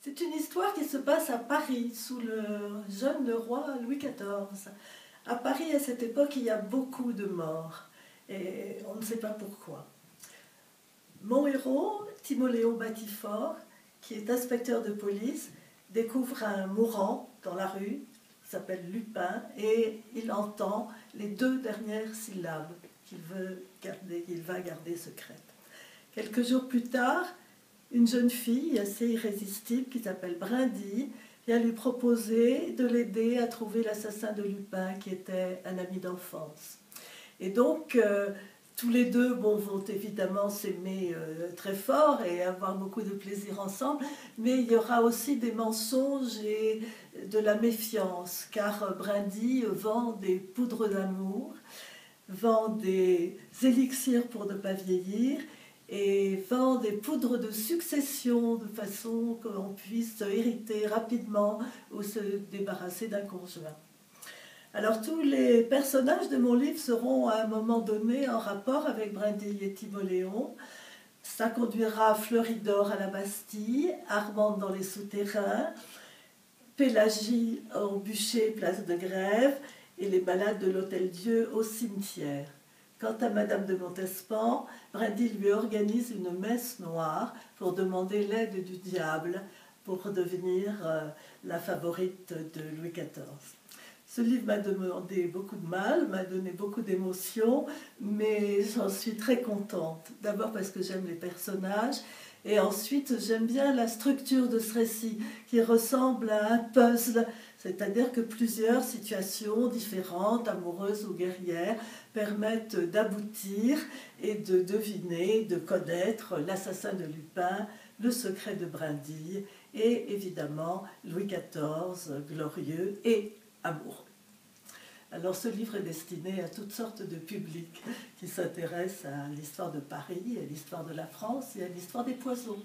C'est une histoire qui se passe à Paris, sous le jeune roi Louis XIV. À Paris, à cette époque, il y a beaucoup de morts, et on ne sait pas pourquoi. Mon héros, Timoléon Batifort, qui est inspecteur de police, découvre un mourant dans la rue, qui s'appelle Lupin, et il entend les deux dernières syllabes qu'il va garder secrètes. Quelques jours plus tard, une jeune fille assez irrésistible qui s'appelle Brindille vient lui proposer de l'aider à trouver l'assassin de Lupin, qui était un ami d'enfance. Et donc, tous les deux vont évidemment s'aimer très fort et avoir beaucoup de plaisir ensemble, mais il y aura aussi des mensonges et de la méfiance, car Brindille vend des poudres d'amour, vend des élixirs pour ne pas vieillir, et vend des poudres de succession de façon qu'on puisse hériter rapidement ou se débarrasser d'un conjoint. Alors tous les personnages de mon livre seront à un moment donné en rapport avec Brindille et Timoléon. Ça conduira Fleury-d'Or à la Bastille, Armande dans les souterrains, Pélagie au bûcher, place de Grève, et les balades de l'Hôtel-Dieu au cimetière. Quant à Madame de Montespan, Brindille lui organise une messe noire pour demander l'aide du diable pour devenir la favorite de Louis XIV. Ce livre m'a demandé beaucoup de mal, m'a donné beaucoup d'émotions, mais j'en suis très contente. D'abord parce que j'aime les personnages, et ensuite j'aime bien la structure de ce récit qui ressemble à un puzzle, c'est-à-dire que plusieurs situations différentes, amoureuses ou guerrières, permettent d'aboutir et de deviner, de connaître l'assassin de Lupin, le secret de Brindille et évidemment Louis XIV, glorieux et amoureux. Alors ce livre est destiné à toutes sortes de publics qui s'intéressent à l'histoire de Paris, à l'histoire de la France et à l'histoire des poisons.